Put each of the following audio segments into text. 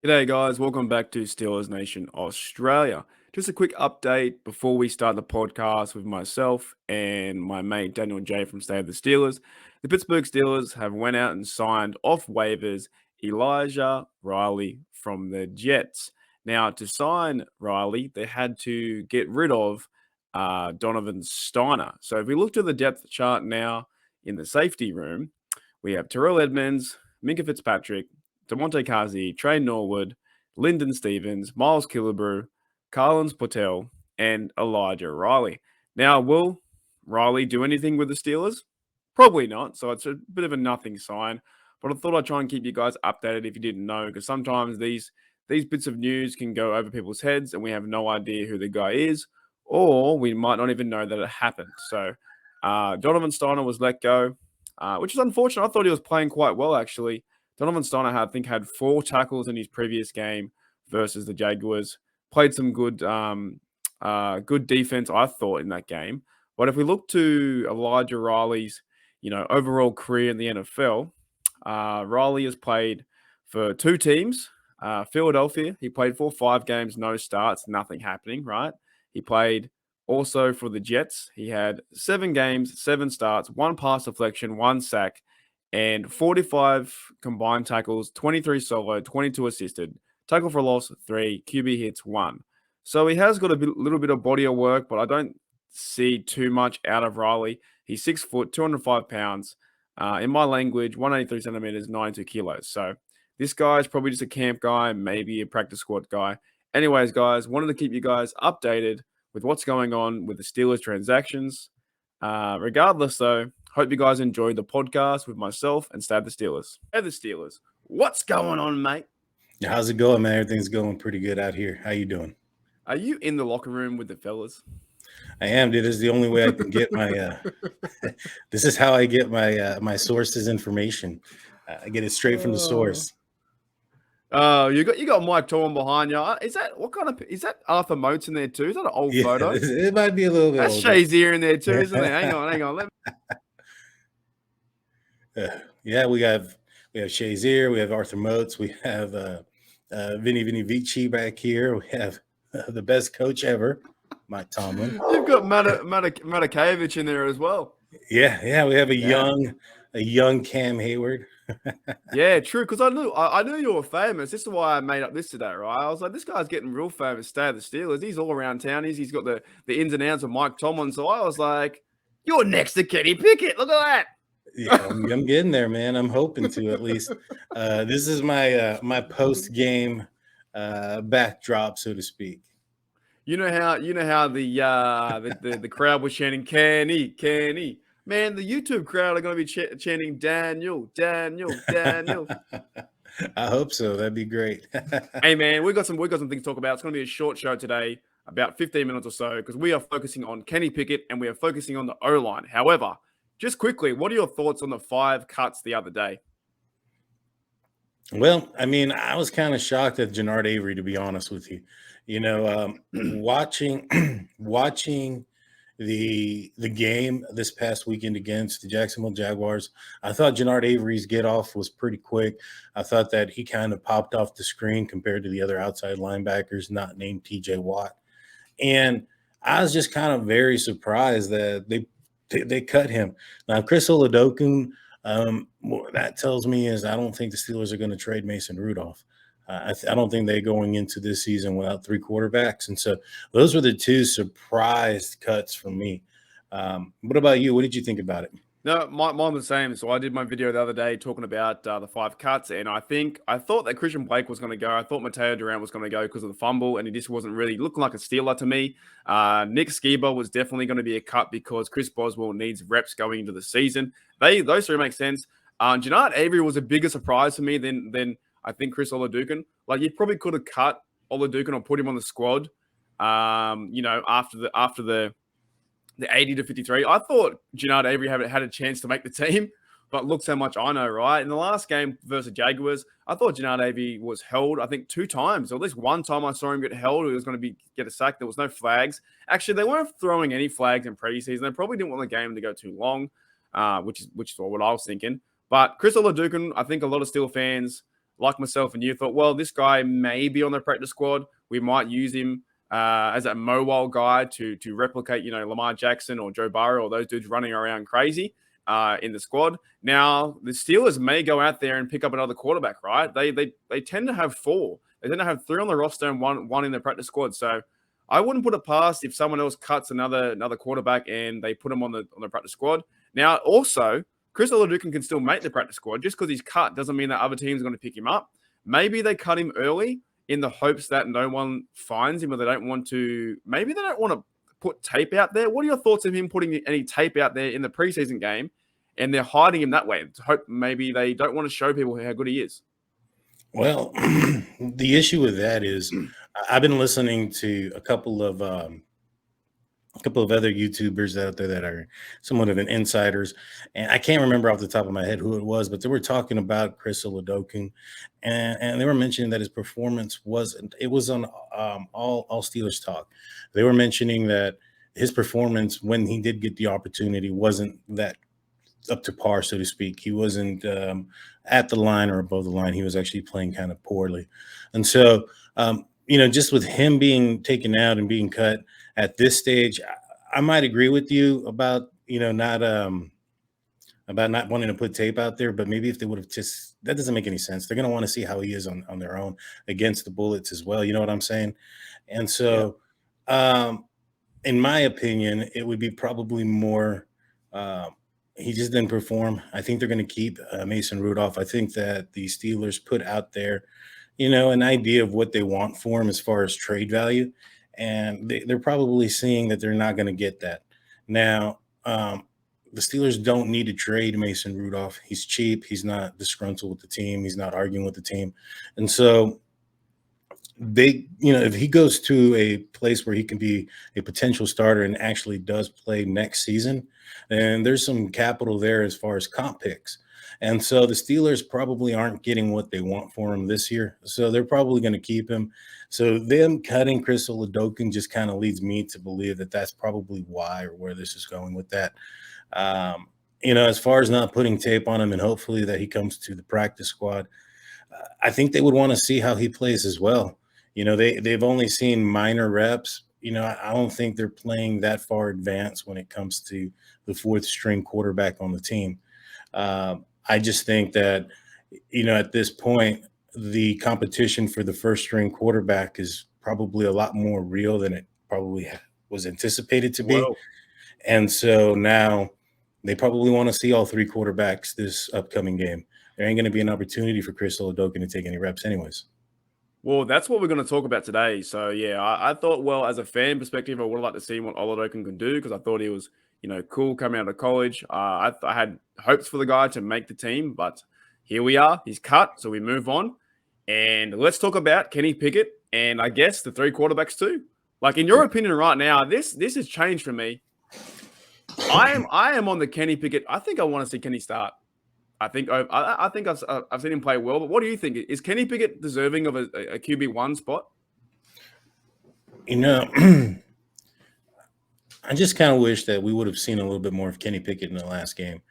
G'day, guys. Welcome back to Steelers Nation Australia. Just a quick update before we start the podcast with myself and my mate Daniel J from Stay of the Steelers. The Pittsburgh Steelers have went out and signed off waivers Elijah Riley from the Jets. Now, to sign Riley, they had to get rid of Donovan Steiner. So if we look to the depth chart now in the safety room, we have Terrell Edmonds, Minka Fitzpatrick, DeMonte Kazi, Trey Norwood, Lyndon Stevens, Miles Killebrew, Carlins Patel, and Elijah Riley. Now, will Riley do anything with the Steelers? Probably not. So it's a bit of a nothing sign. But I thought I'd try and keep you guys updated if you didn't know, because sometimes these bits of news can go over people's heads and we have no idea who the guy is, or we might not even know that it happened. So Donovan Steiner was let go, which is unfortunate. I thought he was playing quite well, actually. Donovan Steiner, I think, had 4 tackles in his previous game versus the Jaguars. Played some good defense, I thought, in that game. But if we look to Elijah Riley's, overall career in the NFL, Riley has played for 2 teams. Philadelphia, he played for 5 games, no starts, nothing happening, right? He played also for the Jets. He had 7 games, 7 starts, 1 pass deflection, 1 sack, and 45 combined tackles, 23 solo, 22 assisted, tackle for loss, 3, QB hits, 1. So he has got little bit of body of work, but I don't see too much out of Riley. He's 6 foot, 205 pounds. In my language, 183 centimeters, 92 kilos. So this guy is probably just a camp guy, maybe a practice squad guy. Anyways, guys, wanted to keep you guys updated with what's going on with the Steelers transactions. Regardless, though, hope you guys enjoyed the podcast with myself and Stab the Steelers. Hey, the Steelers. What's going on, mate? How's it going, man? Everything's going pretty good out here. How you doing? Are you in the locker room with the fellas? I am, dude. This is the only way I can get my. This is how I get my sources information. I get it straight from the source. Oh, you got Mike Torn behind you. Is that Arthur Motes in there too? Is that an old photo? It might be a little bit. That's older. Shazier in there too, isn't it? Hang on. Yeah, we have Shazier, we have Arthur Motes, we have Vinny Vici back here. We have the best coach ever, Mike Tomlin. You've got Matakevich in there as well. Yeah, we have a young Cam Hayward. Yeah, true. Because I knew you were famous. This is why I made up this today, right? I was like, this guy's getting real famous. Stay at the Steelers. He's all around town. He's got the ins and outs of Mike Tomlin. So I was like, you're next to Kenny Pickett. Look at that. Yeah, I'm getting there, man. I'm hoping to at least. This is my post game backdrop, so to speak. You know how the crowd was chanting Kenny. Man, the YouTube crowd are going to be chanting Daniel. I hope so. That'd be great. Hey, man, we got some things to talk about. It's going to be a short show today, about 15 minutes or so, because we are focusing on Kenny Pickett and we are focusing on the O-line. However, just quickly, what are your thoughts on the 5 cuts the other day? Well, I mean, I was kind of shocked at Jannard Avery, to be honest with you. Watching the game this past weekend against the Jacksonville Jaguars, I thought Jannard Avery's get off was pretty quick. I thought that he kind of popped off the screen compared to the other outside linebackers not named TJ Watt. And I was just kind of very surprised that they cut him. Now, Chris Oladokun, what that tells me is I don't think the Steelers are going to trade Mason Rudolph. I don't think they're going into this season without 3 quarterbacks. And so those were the 2 surprise cuts for me. What about you? What did you think about it? No, mine was the same. So I did my video the other day talking about the 5 cuts, and I thought that Christian Blake was going to go. I thought Mateo Durant was going to go because of the fumble, and he just wasn't really looking like a Steeler to me. Nick Skiba was definitely going to be a cut because Chris Boswell needs reps going into the season. Those 3 make sense. Jannard Avery was a bigger surprise for me than I think Chris Oladokun. Like, you probably could have cut Oladokun or put him on the squad. After the 80 to 53. I thought Jannard Avery had a chance to make the team, but look how much I know, right? In the last game versus Jaguars, I thought Jannard Avery was held, I think, 2 times. Or at least one time I saw him get held. He was going to get a sack. There was no flags. Actually, they weren't throwing any flags in preseason. They probably didn't want the game to go too long, which is what I was thinking. But Chris Oladokun, I think a lot of Steel fans like myself and you, thought, well, this guy may be on the practice squad. We might use him as a mobile guy to replicate, Lamar Jackson or Joe Burrow or those dudes running around crazy in the squad. Now, the Steelers may go out there and pick up another quarterback, right? They tend to have four. They tend to have three on the roster and one in the practice squad. So I wouldn't put it past if someone else cuts another quarterback and they put him on the practice squad. Now, also, Chris Olajuwon can still make the practice squad. Just because he's cut doesn't mean that other teams are going to pick him up. Maybe they cut him early in the hopes that no one finds him, or they don't want to put tape out there. What are your thoughts of him putting any tape out there in the preseason game, and they're hiding him that way to hope maybe they don't want to show people how good he is? Well, the issue with that is I've been listening to a couple of other YouTubers out there that are somewhat of an insiders, and I can't remember off the top of my head who it was, but they were talking about Chris Olajuwon, and they were mentioning that his performance wasn't. It was on all Steelers talk. They were mentioning that his performance when he did get the opportunity wasn't that up to par, so to speak. He wasn't at the line or above the line. He was actually playing kind of poorly, and so just with him being taken out and being cut at this stage, I might agree with you about not wanting to put tape out there, but maybe if they would have that doesn't make any sense. They're going to want to see how he is on their own against the Bullets as well. You know what I'm saying? And so, in my opinion, it would be probably more. He just didn't perform. I think they're going to keep Mason Rudolph. I think that the Steelers put out there, an idea of what they want for him as far as trade value. And they're probably seeing that they're not going to get that. Now, the Steelers don't need to trade Mason Rudolph. He's cheap. He's not disgruntled with the team. He's not arguing with the team. And so if he goes to a place where he can be a potential starter and actually does play next season, then there's some capital there as far as comp picks. And so the Steelers probably aren't getting what they want for him this year. So they're probably going to keep him. So them cutting Chris Olajuwon just kind of leads me to believe that that's probably why or where this is going with that. As far as not putting tape on him and hopefully that he comes to the practice squad, I think they would want to see how he plays as well. They've only seen minor reps. I don't think they're playing that far advanced when it comes to the fourth string quarterback on the team. I just think that, at this point, the competition for the first string quarterback is probably a lot more real than it probably was anticipated to be. Whoa. And so now they probably want to see all three quarterbacks this upcoming game. There ain't going to be an opportunity for Chris Olajuwon to take any reps anyways. Well, that's what we're going to talk about today. So, yeah, I thought, well, as a fan perspective, I would like to see what Olajuwon can do because I thought he was, cool coming out of college. I had hopes for the guy to make the team, but here we are. He's cut, so we move on. And let's talk about Kenny Pickett and I guess the three quarterbacks too. Like, in your opinion right now, this has changed for me. I am on the Kenny Pickett. I think I want to see Kenny start. I think I've seen him play well, but what do you think? Is Kenny Pickett deserving of a QB1 spot? I just kind of wish that we would have seen a little bit more of Kenny Pickett in the last game.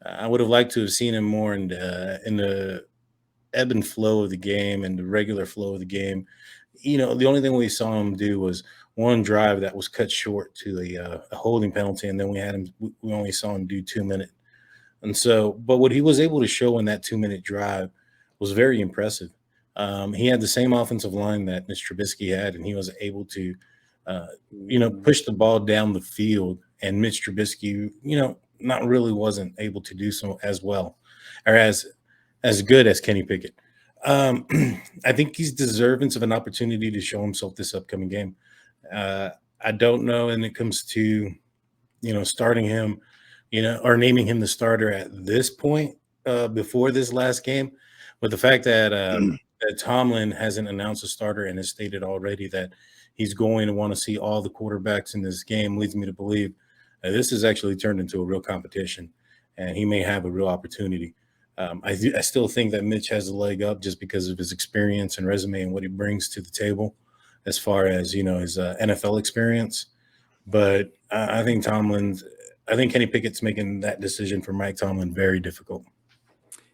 I would have liked to have seen him more in the ebb and flow of the game and the regular flow of the game. The only thing we saw him do was one drive that was cut short to a holding penalty, and then we only saw him do 2 minutes. And so, but what he was able to show in that 2-minute drive was very impressive. He had the same offensive line that Mitch Trubisky had, and he was able to, push the ball down the field. And Mitch Trubisky, not really wasn't able to do so as well or as good as Kenny Pickett. I think he's deserving of an opportunity to show himself this upcoming game. I don't know when it comes to, starting him, or naming him the starter at this point before this last game. But the fact that, that Tomlin hasn't announced a starter and has stated already that he's going to want to see all the quarterbacks in this game leads me to believe that this has actually turned into a real competition, and he may have a real opportunity. I still think that Mitch has a leg up just because of his experience and resume and what he brings to the table as far as, his NFL experience. But I think Kenny Pickett's making that decision for Mike Tomlin very difficult.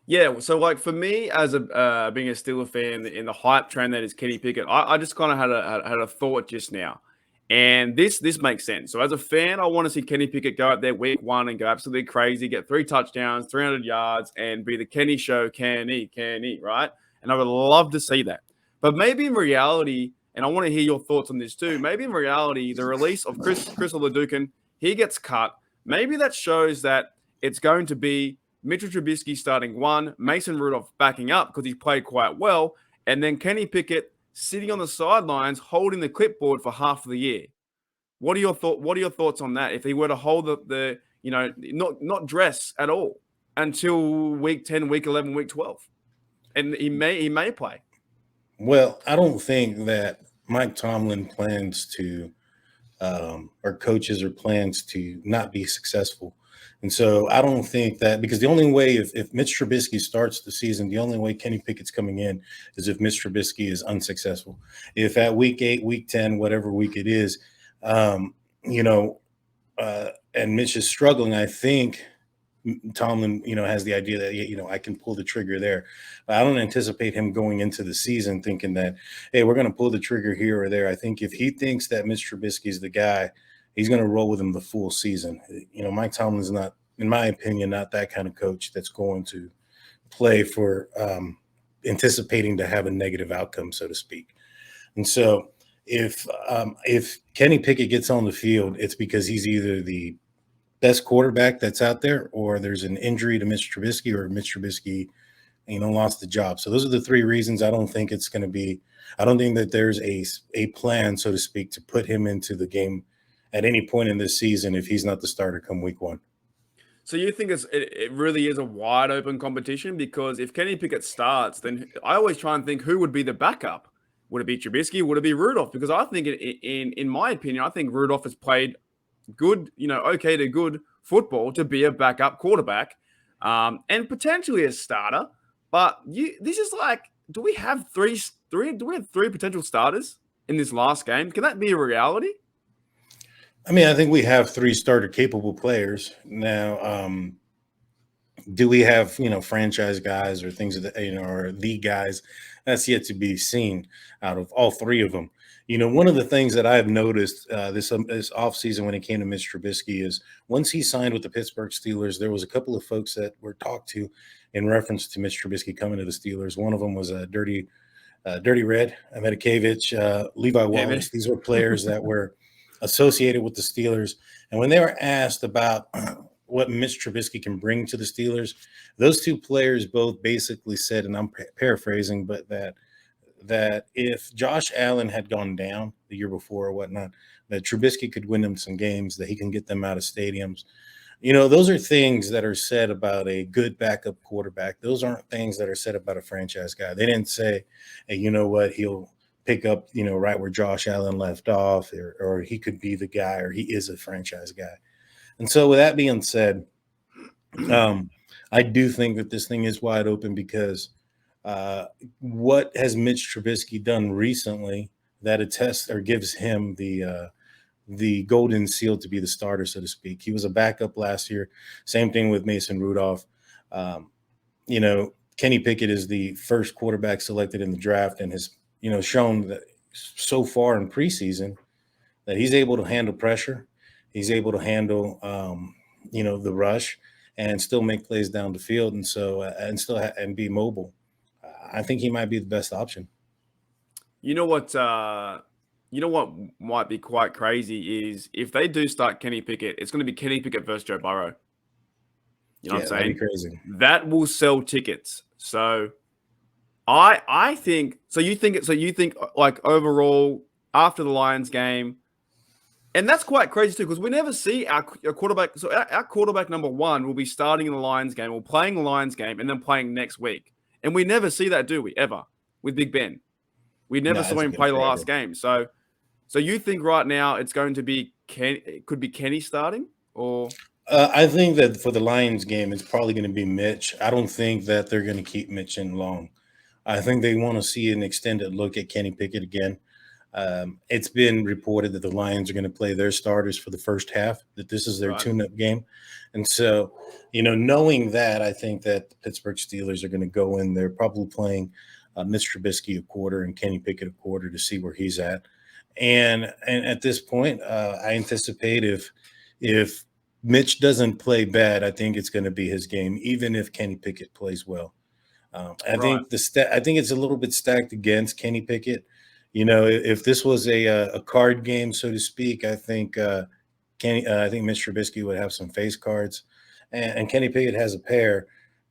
Yeah, so like for me as a being a Steeler fan in the hype train that is Kenny Pickett, I just kind of had a thought just now, and this makes sense. So as a fan, I want to see Kenny Pickett go out there week one and go absolutely crazy, get 3 touchdowns, 300 yards, and be the Kenny show, can he, right? And I would love to see that. But maybe in reality, and I want to hear your thoughts on this too. Maybe in reality, the release of Chris Oladukin, he gets cut. Maybe that shows that it's going to be Mitchell Trubisky starting one, Mason Rudolph backing up because he played quite well, and then Kenny Pickett sitting on the sidelines holding the clipboard for half of the year. What are your thoughts on that? If he were to hold the not dress at all until week 10, week 11, week 12, and he may play. Well, I don't think that Mike Tomlin plans to, or coaches or plans to not be successful. And so I don't think that, because the only way, if Mitch Trubisky starts the season, the only way Kenny Pickett's coming in is if Mitch Trubisky is unsuccessful. If at week 8, week 10, whatever week it is, you know, and Mitch is struggling, I think Tomlin, has the idea that, I can pull the trigger there. But I don't anticipate him going into the season thinking that, hey, we're going to pull the trigger here or there. I think if he thinks that Mitch Trubisky is the guy, he's going to roll with him the full season. Mike Tomlin's not, in my opinion, not that kind of coach that's going to play for anticipating to have a negative outcome, so to speak. And so if Kenny Pickett gets on the field, it's because he's either the best quarterback that's out there, or there's an injury to Mitch Trubisky, or Mitch Trubisky, lost the job. So those are the three reasons. I don't think it's going to be. I don't think that there's a plan, so to speak, to put him into the game at any point in this season if he's not the starter come week one. So you think it really is a wide open competition? Because if Kenny Pickett starts, then I always try and think who would be the backup. Would it be Trubisky? Would it be Rudolph? Because I think, in my opinion, I think Rudolph has played good, okay to good football to be a backup quarterback, and potentially a starter. But this is like, do we have three? Do we have three potential starters in this last game? Can that be a reality? I mean, I think we have three starter capable players now. Do we have franchise guys or things that or the guys? That's yet to be seen out of all three of them. One of the things that I've noticed this offseason when it came to Mitch Trubisky is once he signed with the Pittsburgh Steelers, there was a couple of folks that were talked to in reference to Mitch Trubisky coming to the Steelers. One of them was a Dirty Red, Medikevich, Levi Wallace. These were players that were associated with the Steelers. And when they were asked about what Mitch Trubisky can bring to the Steelers, those two players both basically said, and I'm paraphrasing, but that if Josh Allen had gone down the year before or whatnot, that Trubisky could win them some games, that he can get them out of stadiums. Those are things that are said about a good backup quarterback. Those aren't things that are said about a franchise guy. They didn't say, hey, you know what, he'll pick up, right where Josh Allen left off, or he could be the guy, or he is a franchise guy. And so with that being said, I do think that this thing is wide open because what has Mitch Trubisky done recently that attests or gives him the golden seal to be the starter, so to speak? He was a backup last year. Same thing with Mason Rudolph. Kenny Pickett is the first quarterback selected in the draft and has shown that so far in preseason that he's able to handle pressure. He's able to handle, the rush and still make plays down the field. And so, and be mobile. I think he might be the best option. You know what might be quite crazy is if they do start Kenny Pickett, it's going to be Kenny Pickett versus Joe Burrow. You know what I'm saying? That'd be crazy. That will sell tickets. So I think so. You think like overall after the Lions game, and that's quite crazy too because we never see our quarterback. So our quarterback number one will be starting in the Lions game or playing the Lions game and then playing next week, and we never see that, do we? Ever with Big Ben, we never saw him play the last game. So you think right now it's going to be it could be Kenny starting or? I think that for the Lions game, it's probably going to be Mitch. I don't think that they're going to keep Mitch in long. I think they want to see an extended look at Kenny Pickett again. It's been reported that the Lions are going to play their starters for the first half, that this is their Right. tune-up game. And so, knowing that, I think that the Pittsburgh Steelers are going to go in there probably playing Mr. Trubisky a quarter and Kenny Pickett a quarter to see where he's at. And at this point, I anticipate if Mitch doesn't play bad, I think it's going to be his game, even if Kenny Pickett plays well. I Right. think I think it's a little bit stacked against Kenny Pickett. If this was a card game, so to speak, I think I think Mr. Trubisky would have some face cards, and Kenny Pickett has a pair,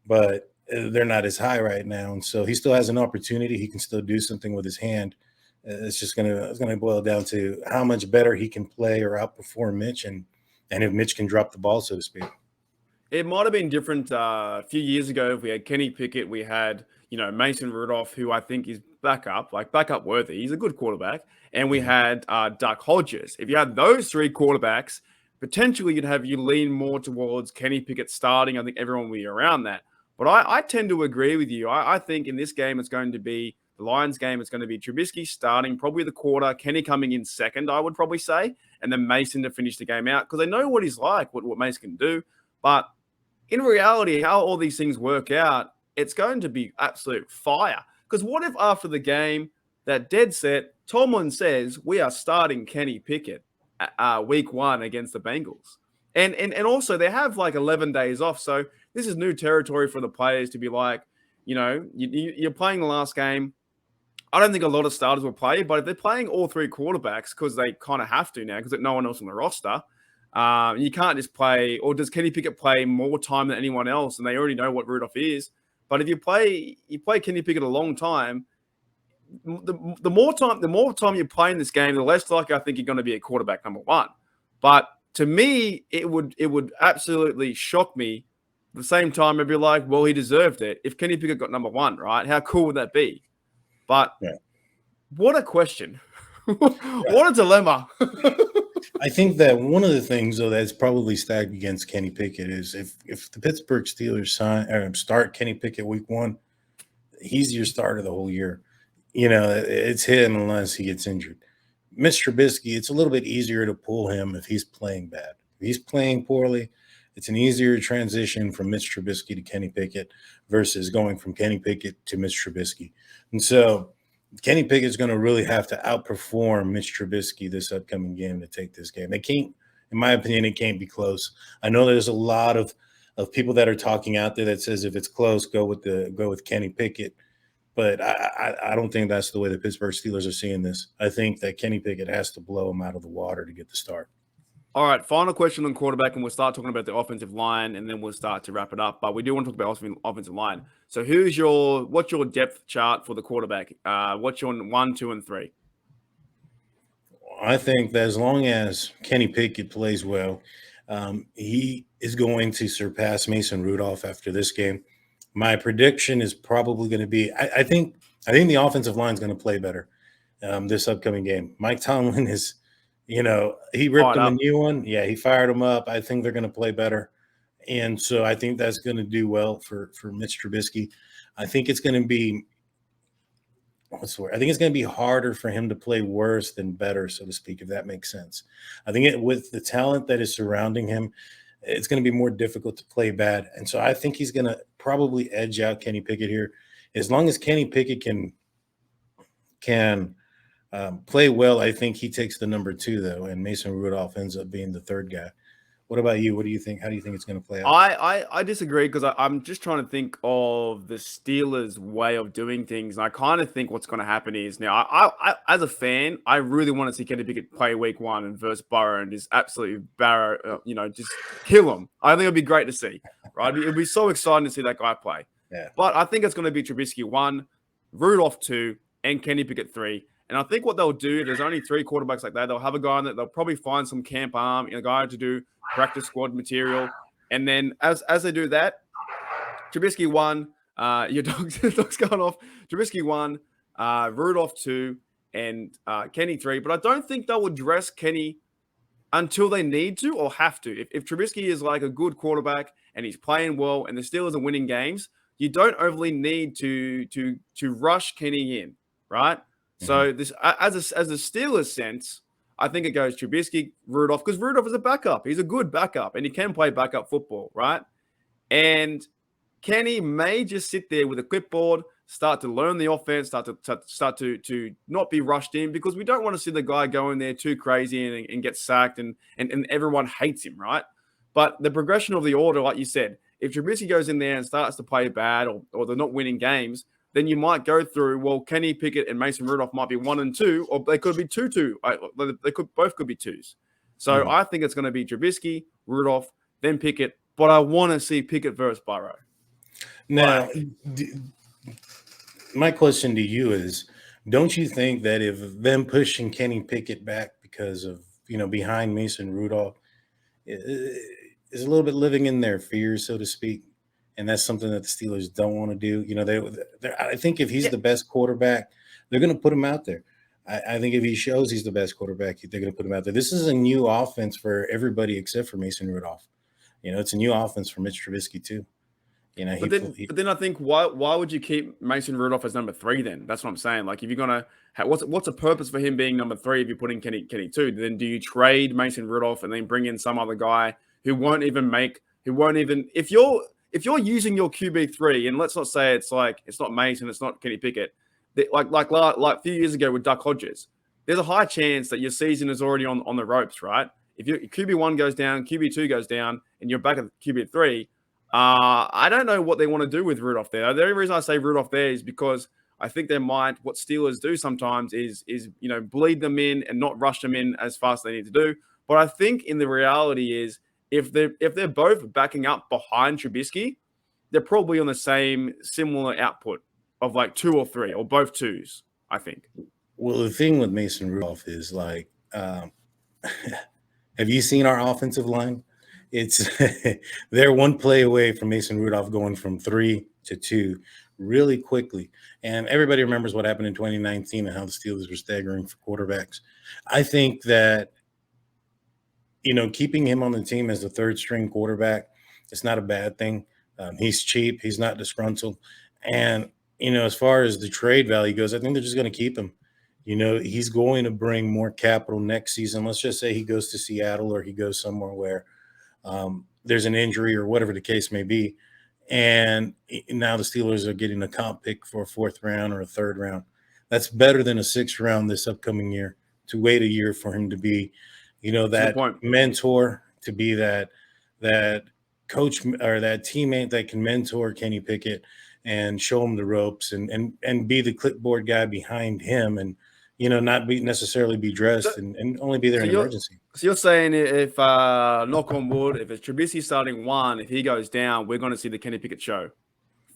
but they're not as high right now, and so he still has an opportunity. He can still do something with his hand. It's gonna boil down to how much better he can play or outperform Mitch, and if Mitch can drop the ball, so to speak. It might have been different a few years ago if we had Kenny Pickett, we had, Mason Rudolph, who I think is backup worthy. He's a good quarterback. And we Mhm. had Duck Hodges. If you had those three quarterbacks, potentially you lean more towards Kenny Pickett starting. I think everyone will be around that. But I tend to agree with you. I think in this game, it's going to be the Lions game. It's going to be Trubisky starting, probably the quarter, Kenny coming in second, I would probably say, and then Mason to finish the game out because they know what he's like, what Mason can do. But in reality, how all these things work out, it's going to be absolute fire. Because what if after the game, that dead set, Tomlin says we are starting Kenny Pickett week one against the Bengals, and also they have like 11 days off, so this is new territory for the players to be like, you're playing the last game. I don't think a lot of starters will play, but if they're playing all three quarterbacks because they kind of have to now because there's no one else on the roster, you can't just play. Or does Kenny Pickett play more time than anyone else, and they already know what Rudolph is? But if you play Kenny Pickett a long time, the more time you play in this game, the less likely I think you're going to be a quarterback number one. But to me, it would absolutely shock me. At the same time, I'd be like, well, he deserved it. If Kenny Pickett got number one, right? How cool would that be? But Yeah. what a question. Yeah. What a dilemma. I think that one of the things, though, that's probably stacked against Kenny Pickett is if the Pittsburgh Steelers start Kenny Pickett week one, he's your starter the whole year. It's him unless he gets injured. Mr. Trubisky, it's a little bit easier to pull him if he's playing bad. If he's playing poorly, it's an easier transition from Mr. Trubisky to Kenny Pickett versus going from Kenny Pickett to Mr. Trubisky. And so Kenny Pickett's going to really have to outperform Mitch Trubisky this upcoming game to take this game. They can't, in my opinion, it can't be close. I know there's a lot of people that are talking out there that says if it's close, go with Kenny Pickett. But I don't think that's the way the Pittsburgh Steelers are seeing this. I think that Kenny Pickett has to blow him out of the water to get the start. All right, final question on quarterback, and we'll start talking about the offensive line, and then we'll start to wrap it up. But we do want to talk about offensive line. So, what's your depth chart for the quarterback? What's your 1, 2, and 3? I think that as long as Kenny Pickett plays well, he is going to surpass Mason Rudolph after this game. My prediction is probably going to be I think the offensive line is going to play better this upcoming game. Mike Tomlin is, he ripped Fired him a up. new one. Yeah, he fired him up. I think they're going to play better. And so I think that's going to do well for Mitch Trubisky. I think it's going to be what's the word? I think it's going to be harder for him to play worse than better, so to speak, if that makes sense. I think with the talent that is surrounding him, it's going to be more difficult to play bad. And so I think he's going to probably edge out Kenny Pickett here. As long as Kenny Pickett can play well, I think he takes the number 2, though, and Mason Rudolph ends up being the third guy. What about you? What do you think? How do you think it's going to play out? I disagree because I'm just trying to think of the Steelers' way of doing things. And I kind of think what's going to happen is now, as a fan, I really want to see Kenny Pickett play week one and versus Burrow and just absolutely just kill him. I think it'd be great to see, right? It'd be so exciting to see that guy play. Yeah. But I think it's going to be Trubisky 1, Rudolph 2, and Kenny Pickett 3. And I think what they'll do, if there's only 3 quarterbacks like that, they'll have a guy that they'll probably find some camp arm, a guy to do practice squad material. And then as they do that, Trubisky 1, your dog's going off. Trubisky 1, Rudolph 2, and Kenny 3. But I don't think they'll address Kenny until they need to or have to. If Trubisky is like a good quarterback and he's playing well and the Steelers are winning games, you don't overly need to rush Kenny in, right? Mhm. So this as a Steelers sense, I think it goes Trubisky, Rudolph, because Rudolph is a backup. He's a good backup, and he can play backup football, right? And Kenny may just sit there with a clipboard, start to learn the offense, start to not be rushed in, because we don't want to see the guy go in there too crazy and get sacked and everyone hates him, right? But the progression of the order, like you said, if Trubisky goes in there and starts to play bad or they're not winning games, then you might go through, well, Kenny Pickett and Mason Rudolph might be 1 and 2, or they could be 2-2. They could be twos. So Mhm. I think it's going to be Trubisky, Rudolph, then Pickett, but I want to see Pickett versus Burrow. Now, my question to you is, don't you think that if them pushing Kenny Pickett back because of, behind Mason Rudolph is a little bit living in their fears, so to speak? And that's something that the Steelers don't want to do. I think if he's Yeah, the best quarterback, they're going to put him out there. I think if he shows he's the best quarterback, they're going to put him out there. This is a new offense for everybody except for Mason Rudolph. It's a new offense for Mitch Trubisky too. but then I think why would you keep Mason Rudolph as number 3 then? That's what I'm saying. Like if you're gonna what's a purpose for him being number 3 if you're putting Kenny 2? Then do you trade Mason Rudolph and then bring in some other guy who won't even if you're using your QB3, and let's not say it's not Mason, it's not Kenny Pickett, like a few years ago with Duck Hodges, there's a high chance that your season is already on the ropes, right? If your QB1 goes down, QB2 goes down, and you're back at QB3, I don't know what they want to do with Rudolph there. The only reason I say Rudolph there is because I think they might. What Steelers do sometimes is bleed them in and not rush them in as fast as they need to do. But I think in the reality is if they're both backing up behind Trubisky, they're probably on the same similar output of like 2 or 3 or both 2s. I think. Well, the thing with Mason Rudolph is have you seen our offensive line? It's they're one play away from Mason Rudolph going from 3 to 2 really quickly. And everybody remembers what happened in 2019 and how the Steelers were staggering for quarterbacks. I think that, keeping him on the team as the third string quarterback, it's not a bad thing. He's cheap. He's not disgruntled. And, as far as the trade value goes, I think they're just going to keep him. He's going to bring more capital next season. Let's just say he goes to Seattle or he goes somewhere where there's an injury or whatever the case may be. And now the Steelers are getting a comp pick for a 4th round or a 3rd round. That's better than a 6th round this upcoming year, to wait a year for him to be, That's a good that point. mentor, to be that coach or that teammate that can mentor Kenny Pickett and show him the ropes and be the clipboard guy behind him and, not necessarily be dressed and only be there So in you're emergency. so you're saying if knock on wood, if it's Trubisky starting 1, if he goes down, we're going to see the Kenny Pickett show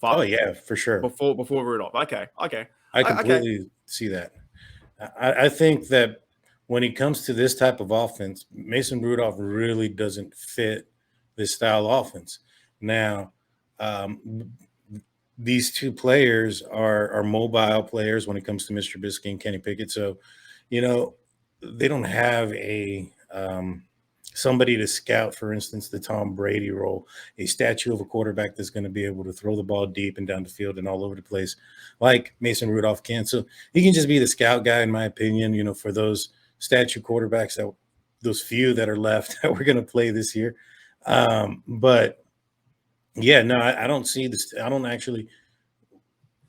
Oh yeah, for sure. before Rudolph. Okay. I Okay. completely see that. I think that when it comes to this type of offense, Mason Rudolph really doesn't fit this style of offense. Now, these two players are mobile players when it comes to Mr. Trubisky and Kenny Pickett. So, they don't have a somebody to scout, for instance, the Tom Brady role, a statue of a quarterback that's going to be able to throw the ball deep and down the field and all over the place, like Mason Rudolph can. So he can just be the scout guy, in my opinion, for those statue quarterbacks, that those few that are left that we're going to play this year. But yeah, no, I don't see this. I don't actually,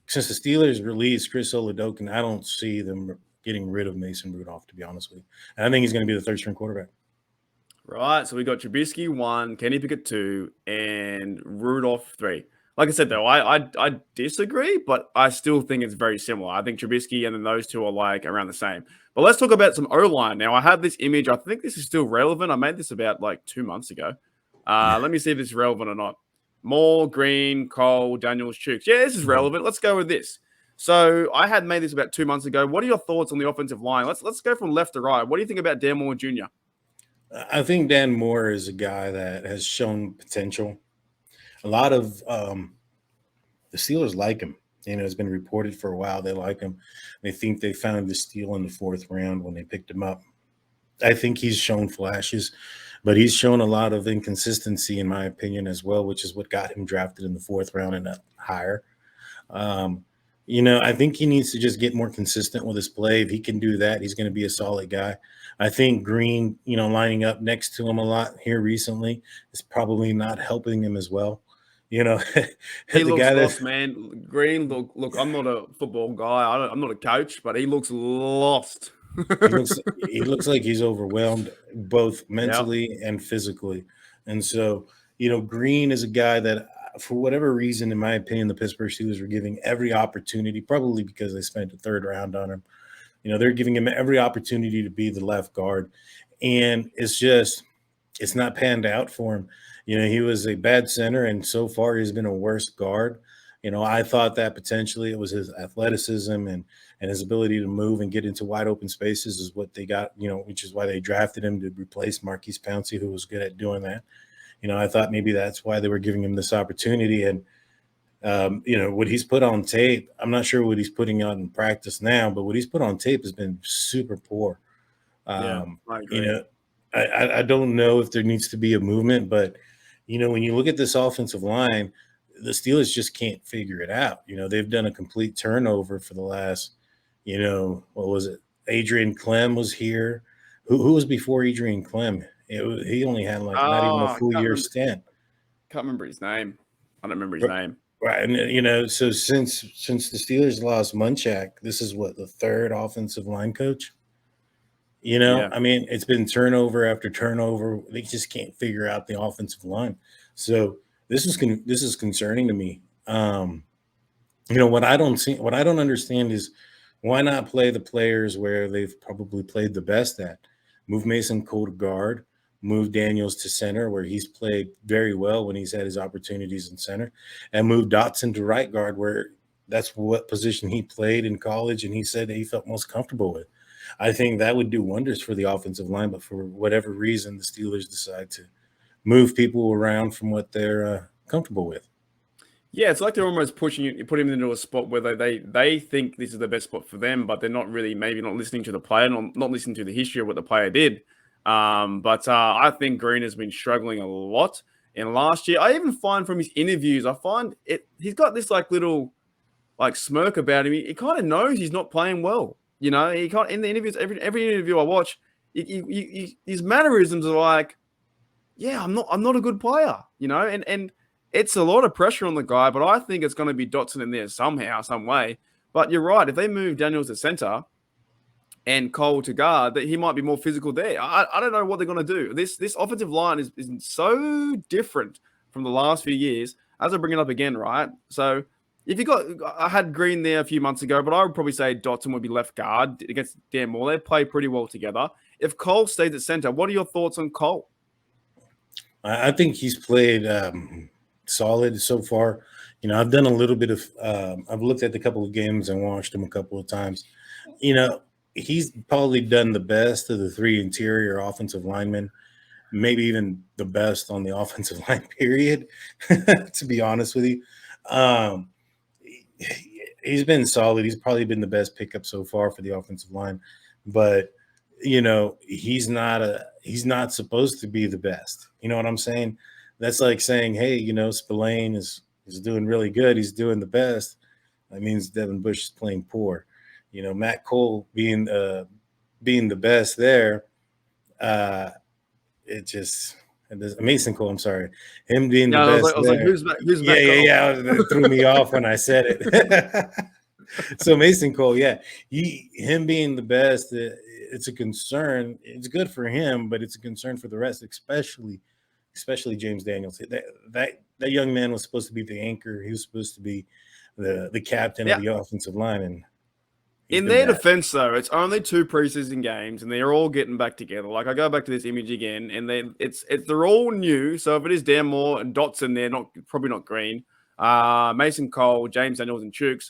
since the Steelers released Chris Oladokun, I don't see them getting rid of Mason Rudolph, to be honest with you. And I think he's going to be the 3rd string quarterback. Right. So we got Trubisky 1, Kenny Pickett 2, and Rudolph 3. Like I said, though, I disagree, but I still think it's very similar. I think Trubisky and then those two are like around the same. But let's talk about some O-line. Now, I have this image. I think this is still relevant. I made this about like 2 months ago. Let me see if this is relevant or not. Moore, Green, Cole, Daniels, Chooks. Yeah, this is relevant. Let's go with this. So I had made this about 2 months ago. What are your thoughts on the offensive line? Let's go from left to right. What do you think about Dan Moore Jr.? I think Dan Moore is a guy that has shown potential. A lot of the Steelers like him. It's been reported for a while they like him. They think they found the steal in the 4th round when they picked him up. I think he's shown flashes, but he's shown a lot of inconsistency, in my opinion, as well, which is what got him drafted in the 4th round and higher. I think he needs to just get more consistent with his play. If he can do that, he's going to be a solid guy. I think Green, lining up next to him a lot here recently is probably not helping him as well. He The looks guy that lost, man. Green, look. I'm not a football guy. I'm not a coach, but he looks lost. he looks like he's overwhelmed both Yeah, mentally and physically. And so, Green is a guy that for whatever reason, in my opinion, the Pittsburgh Steelers were giving every opportunity, probably because they spent the third round on him. They're giving him every opportunity to be the left guard. And it's not panned out for him. He was a bad center, and so far he's been a worse guard. I thought that potentially it was his athleticism and his ability to move and get into wide open spaces is what they got, which is why they drafted him to replace Marquise Pouncey, who was good at doing that. I thought maybe that's why they were giving him this opportunity. And what he's put on tape, I'm not sure what he's putting out in practice now, but what he's put on tape has been super poor. yeah, Um, I you agree. know, I don't know if there needs to be a movement, but when you look at this offensive line, the Steelers just can't figure it out. They've done a complete turnover for the last, what was it? Adrian Clem was here. Who was before Adrian Clem? He only had like not even a Oh, full year stint. can't remember his name. I don't remember his name. Right, and so since the Steelers lost Munchak, this is what the third offensive line coach. Yeah, I mean, it's been turnover after turnover. They just can't figure out the offensive line. So this is concerning to me. What I don't understand is why not play the players where they've probably played the best at. Move Mason Cole to guard, move Daniels to center, where he's played very well when he's had his opportunities in center, and move Dotson to right guard, where that's what position he played in college, and he said that he felt most comfortable with. I think that would do wonders for the offensive line, but for whatever reason, the Steelers decide to move people around from what they're comfortable with. yeah. It's like they're almost pushing you, putting them into a spot where they think this is the best spot for them, but they're not really maybe not listening to the player, not listening to the history of what the player did. But I think Green has been struggling a lot in last year. I even find from his interviews, I find it he's got this like little like smirk about him. He kind of knows he's not playing well. He can't in the interviews. Every interview I watch, his mannerisms are like, yeah, I'm not a good player. And it's a lot of pressure on the guy. But I think it's going to be Dotson in there somehow, some way. But you're right. If they move Daniels to center and Cole to guard, that he might be more physical there. I don't know what they're going to do. This offensive line is so different from the last few years. As I bring it up again, right? So if I had Green there a few months ago, but I would probably say Dotson would be left guard against Dan Moore. They play pretty well together. If Cole stays at center, what are your thoughts on Cole? I think he's played solid so far. I've done a little bit of. I've looked at a couple of games and watched him a couple of times. He's probably done the best of the three interior offensive linemen, maybe even the best on the offensive line. Period. To be honest with you, um, he's been solid. He's probably been the best pickup so far for the offensive line, but he's not supposed to be the best. You know what I'm saying? That's like saying, hey, Spillane is doing really good. He's doing the best. That means Devin Bush is playing poor. Matt Cole being the best there. Uh, Mason Cole. I'm sorry, him being the Yeah, best I was like, there. who's Yeah, Matt yeah, Cole? yeah. That threw me off when I said it. So Mason Cole, yeah, him being the best, it's a concern. It's good for him, but it's a concern for the rest, especially James Daniels. That young man was supposed to be the anchor. He was supposed to be the captain of Yeah. the offensive line, and he's In been their bad. defense, though, it's only 2 preseason games, and they're all getting back together. Like I go back to this image again, and they're all new. So if it is Dan Moore and Dotson, they're not probably not Green. Mason Cole, James Daniels, and Chooks,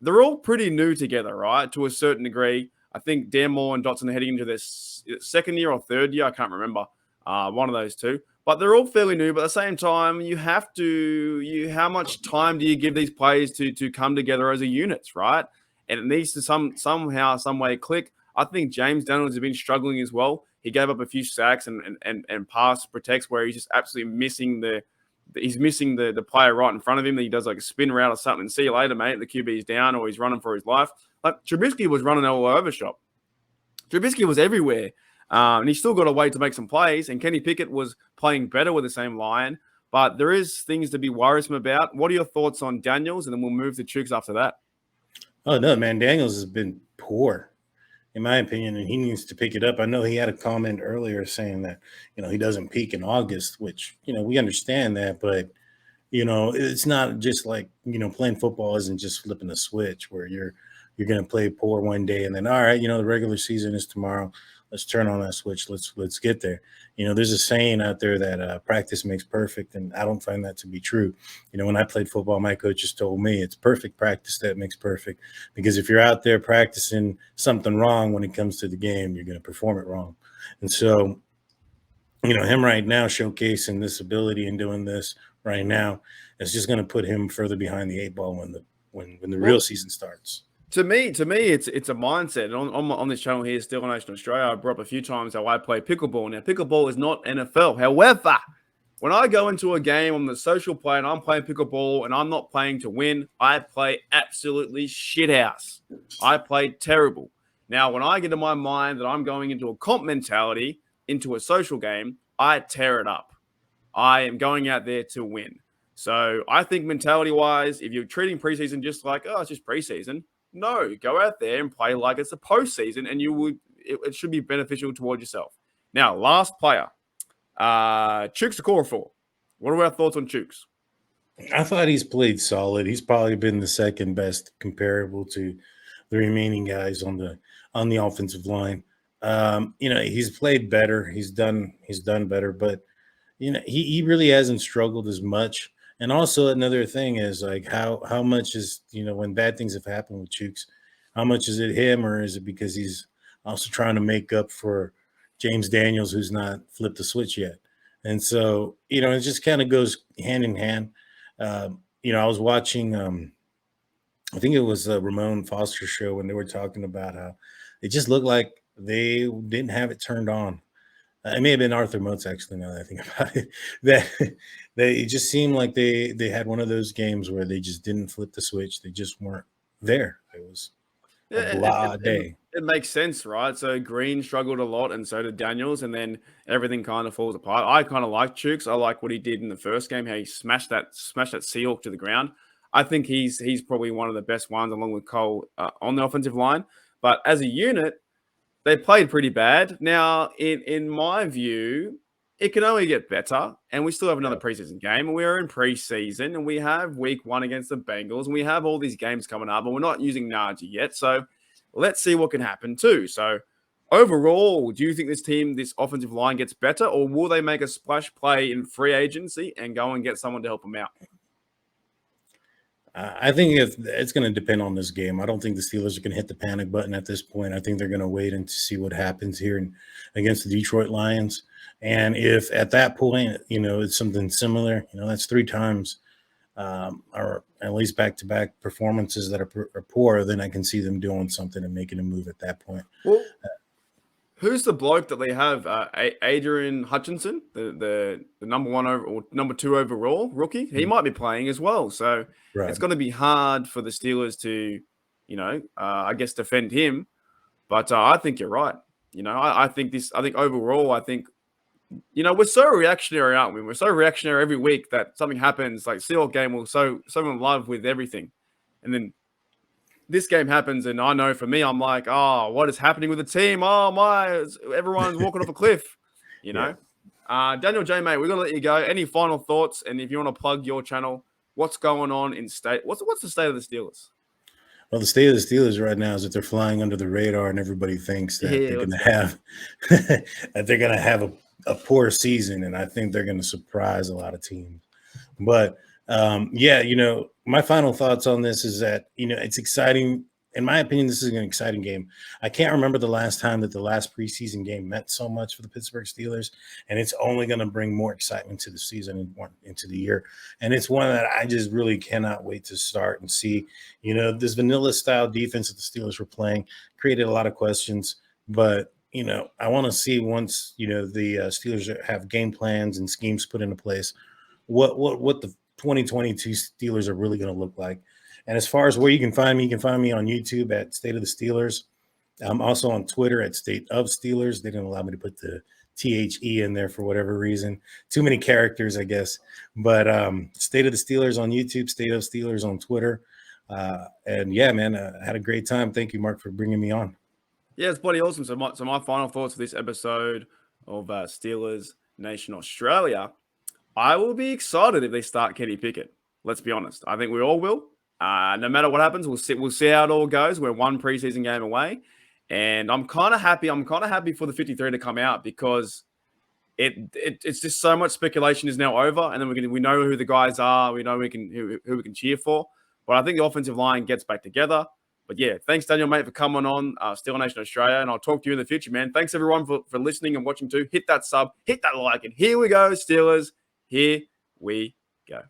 they're all pretty new together, right? To a certain degree. I think Dan Moore and Dotson are heading into their second year or third year. I can't remember. One of those two. But they're all fairly new. But at the same time, how much time do you give these players to come together as a unit, right? And it needs to somehow, some way click. I think James Daniels has been struggling as well. He gave up a few sacks and pass protects where he's just absolutely missing he's missing the player right in front of him. That he does like a spin route or something. See you later, mate. The QB's down, or he's running for his life. Like Trubisky was running all over shop. Trubisky was everywhere, and he still got a way to make some plays. And Kenny Pickett was playing better with the same line. But there is things to be worrisome about. What are your thoughts on Daniels? And then we'll move to Chooks after that. Oh, no, man. Daniels has been poor, in my opinion, and he needs to pick it up. I know he had a comment earlier saying that, he doesn't peak in August, which, we understand that. But, it's not just like, playing football isn't just flipping a switch where you're going to play poor one day and then, all right, the regular season is tomorrow. Let's turn on that switch. Let's get there. There's a saying out there that practice makes perfect, and I don't find that to be true. When I played football, my coaches told me it's perfect practice that makes perfect, because if you're out there practicing something wrong when it comes to the game, you're going to perform it wrong. And so, him right now showcasing this ability and doing this right now is just going to put him further behind the eight ball when the real season starts. To me, it's a mindset. On this channel here, Steeler Nation Australia, I brought up a few times how I play pickleball. Now, pickleball is not NFL. However, when I go into a game on the social play and I'm playing pickleball and I'm not playing to win, I play absolutely shithouse. I play terrible. Now, when I get in my mind that I'm going into a comp mentality, into a social game, I tear it up. I am going out there to win. So I think mentality-wise, if you're treating preseason just like, oh, it's just preseason, no, go out there and play like it's a postseason, and it should be beneficial towards yourself. Now, last player, Chooks Okorafor. What are our thoughts on Chooks? I thought he's played solid. He's probably been the second best comparable to the remaining guys on the offensive line. He's played better. He's done better, but he really hasn't struggled as much. And also another thing is like how much is, when bad things have happened with Chooks, how much is it him, or is it because he's also trying to make up for James Daniels, who's not flipped the switch yet? And so, it just kind of goes hand in hand. I was watching, I think it was a Ramon Foster show when they were talking about how it just looked like they didn't have it turned on. It may have been Arthur Moats, actually, now that I think about it. That it just seemed like they had one of those games where they just didn't flip the switch. They just weren't there. It was a blah day. It makes sense, right? So Green struggled a lot, and so did Daniels, and then everything kind of falls apart. I kind of like Chooks. I like what he did in the first game, how he smashed that Seahawk to the ground. I think he's probably one of the best ones, along with Cole, on the offensive line. But as a unit, they played pretty bad. Now, in my view, it can only get better, and we still have another preseason game, and we're in preseason, and we have week 1 against the Bengals, and we have all these games coming up, and we're not using Najee yet, so let's see what can happen too. So overall, do you think this offensive line gets better, or will they make a splash play in free agency and go and get someone to help them out? I think it's going to depend on this game. I don't think the Steelers are going to hit the panic button at this point. I think they're going to wait and see what happens here against the Detroit Lions. And if at that point, it's something similar, that's 3 times or at least back-to-back performances that are poor, then I can see them doing something and making a move at that point. Well, who's the bloke that they have? Adrian Hutchinson, the number 1 or number 2 overall rookie. He might be playing as well. So It's going to be hard for the Steelers to, I guess defend him. But I think you're right. I think overall, we're so reactionary, aren't we? We're so reactionary every week that something happens, like Steelers game will so in love with everything. And then this game happens, and I know for me, I'm like, oh, what is happening with the team? Oh, everyone's walking off a cliff, Daniel J, mate, we're going to let you go. Any final thoughts? And if you want to plug your channel, what's going on in state? What's the state of the Steelers? Well, the state of the Steelers right now is that they're flying under the radar, and everybody thinks that they're going to have that they're going to have a poor season, and I think they're going to surprise a lot of teams. But my final thoughts on this is that it's exciting. In my opinion, this is an exciting game. I can't remember the last time that the last preseason game meant so much for the Pittsburgh Steelers, and it's only going to bring more excitement to the season and into the year. And it's one that I just really cannot wait to start and see. This vanilla style defense that the Steelers were playing created a lot of questions, but I want to see once the Steelers have game plans and schemes put into place, what the 2022 Steelers are really going to look like. And as far as where you can find me on YouTube at State of the Steelers. I'm also on Twitter at State of Steelers. They didn't allow me to put the THE in there for whatever reason. Too many characters, I guess. But State of the Steelers on YouTube, State of Steelers on Twitter. And yeah, man, I had a great time. Thank you, Mark, for bringing me on. Yeah, it's bloody awesome. So my final thoughts for this episode of Steelers Nation Australia. I will be excited if they start Kenny Pickett. Let's be honest. I think we all will. No matter what happens, we'll see how it all goes. We're one preseason game away. And I'm kind of happy. I'm kind of happy for the 53 to come out because it's just so much speculation is now over, and then we know who the guys are. We know who we can cheer for. But I think the offensive line gets back together. But yeah, thanks Daniel, mate, for coming on Steeler Nation Australia, and I'll talk to you in the future, man. Thanks everyone for listening and watching too. Hit that sub, hit that like, and here we go, Steelers. Here we go.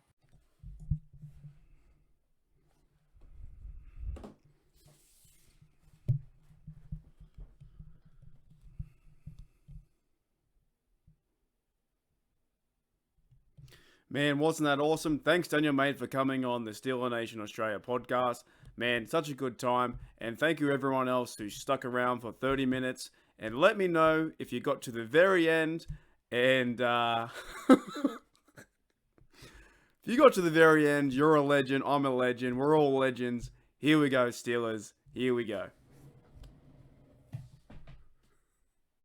Man, wasn't that awesome? Thanks, Daniel, mate, for coming on the Steeler Nation Australia podcast. Man, such a good time. And thank you, everyone else who stuck around for 30 minutes. And let me know if you got to the very end. And if you got to the very end, you're a legend. I'm a legend. We're all legends. Here we go, Steelers. Here we go.